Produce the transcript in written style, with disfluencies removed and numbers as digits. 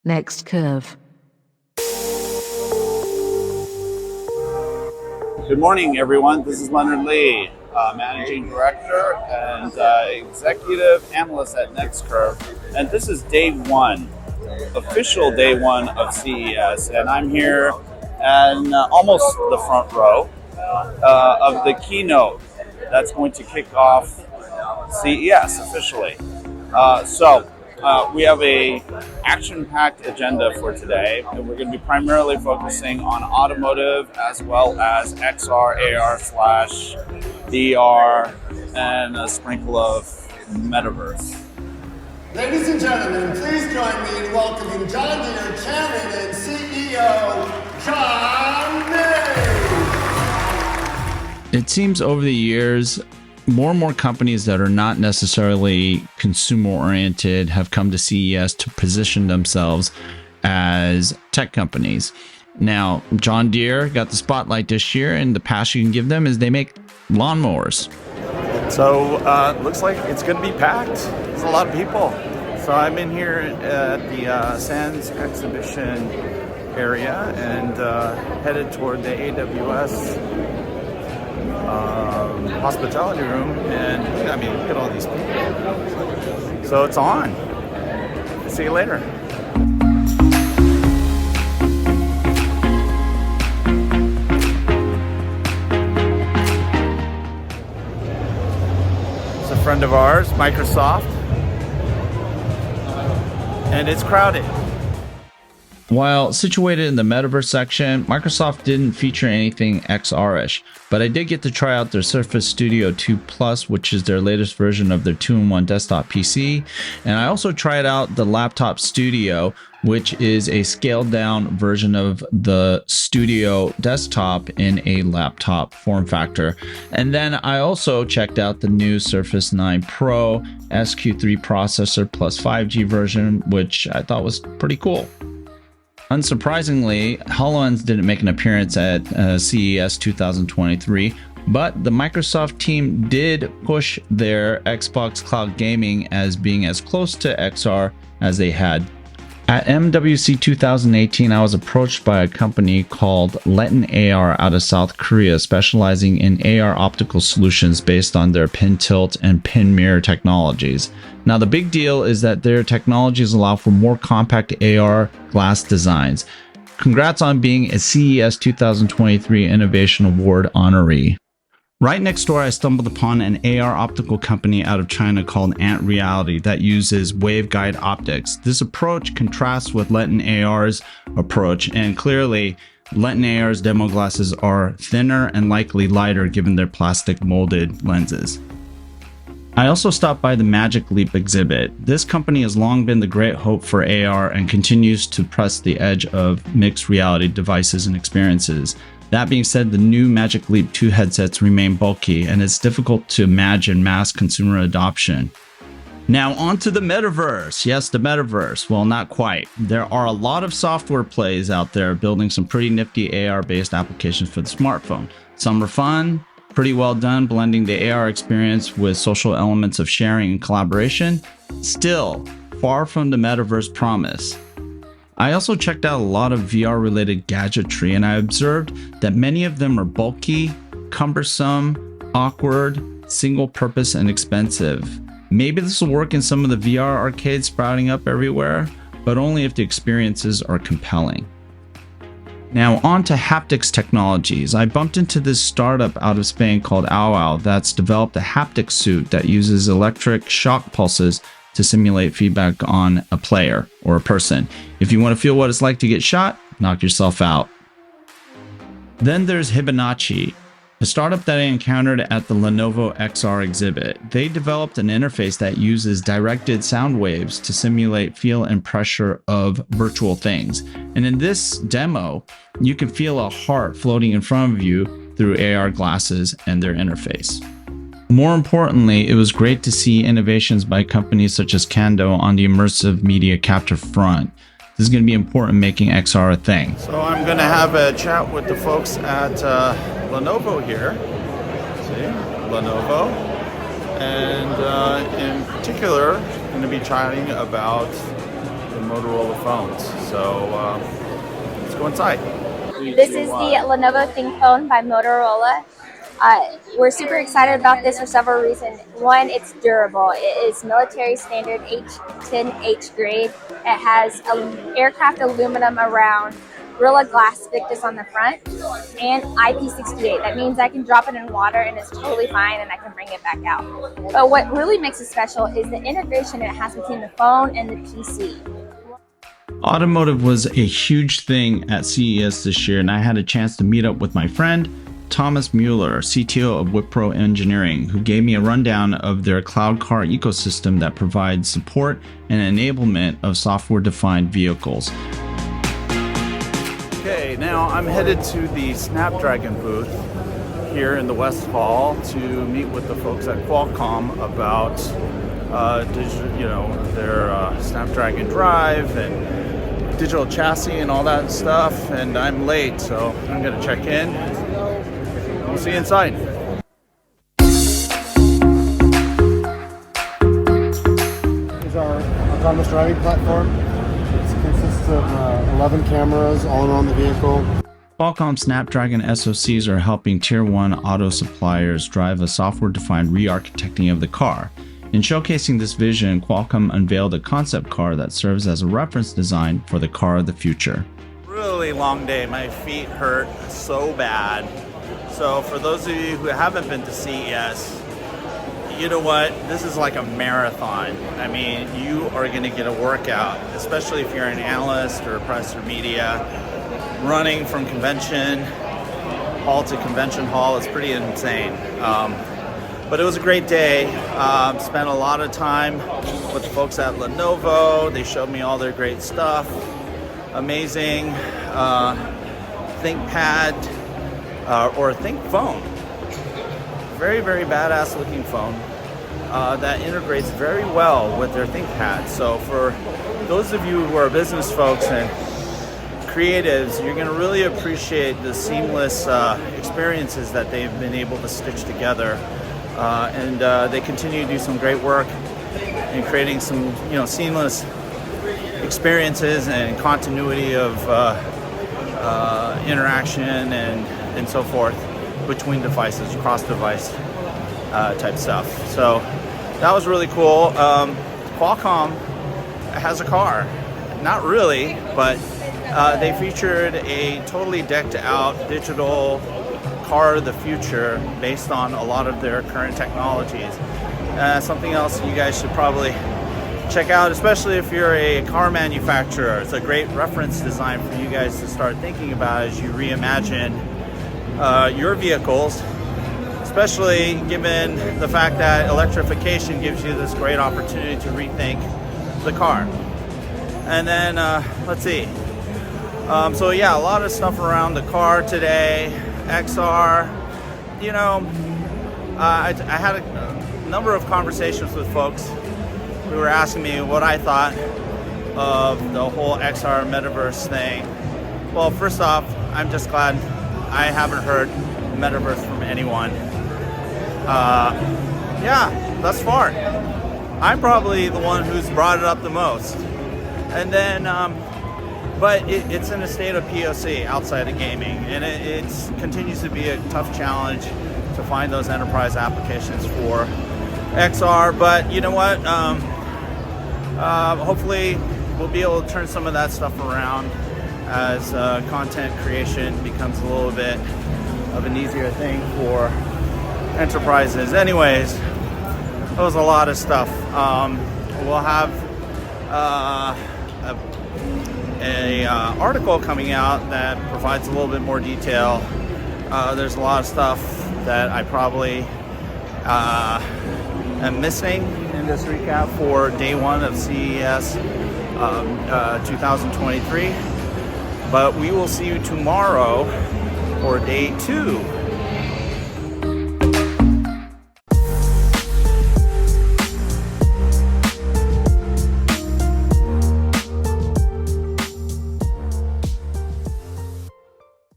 Next curve. Good morning, everyone. This is Leonard Lee, Managing Director and Executive Analyst at neXt, and this is day one, official day one of CES, and I'm here in almost the front row of the keynote that's going to kick off CES officially. We have a action-packed agenda for today, and we're going to be primarily focusing on automotive as well as XR, AR/VR, and a sprinkle of Metaverse. Ladies and gentlemen, please join me in welcoming John Deere Chairman and CEO, John Deere. It seems over the years, more and more companies that are not necessarily consumer-oriented have come to CES to position themselves as tech companies. Now, John Deere got the spotlight this year, and the pass you can give them is they make lawnmowers. So looks like it's going to be packed. There's a lot of people. So I'm in here at the Sands exhibition area and headed toward the AWS hospitality room, and look at all these people. So it's on. See you later. It's a friend of ours, Microsoft, and it's crowded. While situated in the Metaverse section, Microsoft didn't feature anything XR-ish, but I did get to try out their Surface Studio 2 Plus, which is their latest version of their 2-in-1 desktop PC, and I also tried out the Laptop Studio, which is a scaled-down version of the Studio desktop in a laptop form factor. And then I also checked out the new Surface 9 Pro SQ3 processor plus 5G version, which I thought was pretty cool. Unsurprisingly, HoloLens didn't make an appearance at CES 2023, but the Microsoft team did push their Xbox Cloud Gaming as being as close to XR as they had. At MWC 2018, I was approached by a company called LetinAR out of South Korea, specializing in AR optical solutions based on their pin tilt and pin mirror technologies. Now, the big deal is that their technologies allow for more compact AR glass designs. Congrats on being a CES 2023 Innovation Award honoree. Right next door, I stumbled upon an AR optical company out of China called Ant Reality that uses waveguide optics. This approach contrasts with LetinAR's approach, and clearly, LetinAR's demo glasses are thinner and likely lighter given their plastic molded lenses. I also stopped by the Magic Leap exhibit. This company has long been the great hope for AR and continues to press the edge of mixed reality devices and experiences. That being said, the new Magic Leap 2 headsets remain bulky, and it's difficult to imagine mass consumer adoption. Now on to the Metaverse. Yes, the Metaverse. Well, not quite. There are a lot of software plays out there building some pretty nifty AR-based applications for the smartphone. Some are fun, pretty well done, blending the AR experience with social elements of sharing and collaboration. Still, far from the Metaverse promise. I also checked out a lot of VR-related gadgetry, and I observed that many of them are bulky, cumbersome, awkward, single-purpose, and expensive. Maybe this will work in some of the VR arcades sprouting up everywhere, but only if the experiences are compelling. Now on to Haptic Technologies. I bumped into this startup out of Spain called OwOw that's developed a haptic suit that uses electric shock pulses to simulate feedback on a player or a person. If you want to feel what it's like to get shot, knock yourself out. Then there's Hibanachi, a startup that I encountered at the Lenovo XR exhibit. They developed an interface that uses directed sound waves to simulate feel and pressure of virtual things. And in this demo, you can feel a heart floating in front of you through AR glasses and their interface. More importantly, it was great to see innovations by companies such as Kando on the immersive media capture front. This is going to be important making XR a thing. So I'm going to have a chat with the folks at Lenovo here. See, Lenovo. And in particular, I'm going to be chatting about the Motorola phones. So let's go inside. This is the Lenovo ThinkPhone by Motorola. We're super excited about this for several reasons. One, it's durable. It is military standard H10H grade. It has aircraft aluminum around, Gorilla Glass thickness on the front, and IP68. That means I can drop it in water and it's totally fine and I can bring it back out. But what really makes it special is the integration it has between the phone and the PC. Automotive was a huge thing at CES this year, and I had a chance to meet up with my friend Thomas Mueller, CTO of Wipro Engineering, who gave me a rundown of their cloud car ecosystem that provides support and enablement of software-defined vehicles. Okay, now I'm headed to the Snapdragon booth here in the West Hall to meet with the folks at Qualcomm about their Snapdragon Drive and digital chassis and all that stuff. And I'm late, so I'm going to check in. We'll see you inside. Is our autonomous driving platform. It consists of 11 cameras all around the vehicle. Qualcomm Snapdragon SoCs are helping Tier 1 auto suppliers drive a software-defined re-architecting of the car. In showcasing this vision, Qualcomm unveiled a concept car that serves as a reference design for the car of the future. Really long day. My feet hurt so bad. So for those of you who haven't been to CES, you know what? This is like a marathon. I mean, you are going to get a workout, especially if you're an analyst or press or media. Running from convention hall to convention hall is pretty insane. But it was a great day. Spent a lot of time with the folks at Lenovo. They showed me all their great stuff. Amazing ThinkPad or ThinkPhone. Very, very badass looking phone that integrates very well with their ThinkPad. So for those of you who are business folks and creatives, you're going to really appreciate the seamless experiences that they've been able to stitch together. And they continue to do some great work in creating some, seamless experiences and continuity of interaction and so forth between devices, cross-device type stuff. So that was really cool. Qualcomm has a car. Not really, but they featured a totally decked-out digital car of the future based on a lot of their current technologies. Something else you guys should probably check out, especially if you're a car manufacturer. It's a great reference design for you guys to start thinking about as you reimagine your vehicles, especially given the fact that electrification gives you this great opportunity to rethink the car. And then, let's see. So yeah, a lot of stuff around the car today. XR, I had a number of conversations with folks who were asking me what I thought of the whole XR Metaverse thing. Well, first off, I'm just glad I haven't heard Metaverse from anyone. Thus far, I'm probably the one who's brought it up the most. And then, but it's in a state of POC outside of gaming, and it continues to be a tough challenge to find those enterprise applications for XR. But you know what? Hopefully, we'll be able to turn some of that stuff around as content creation becomes a little bit of an easier thing for enterprises. Anyways, that was a lot of stuff. We'll have a article coming out that provides a little bit more detail. There's a lot of stuff that I probably am missing in this recap for day one of CES 2023. But we will see you tomorrow for day two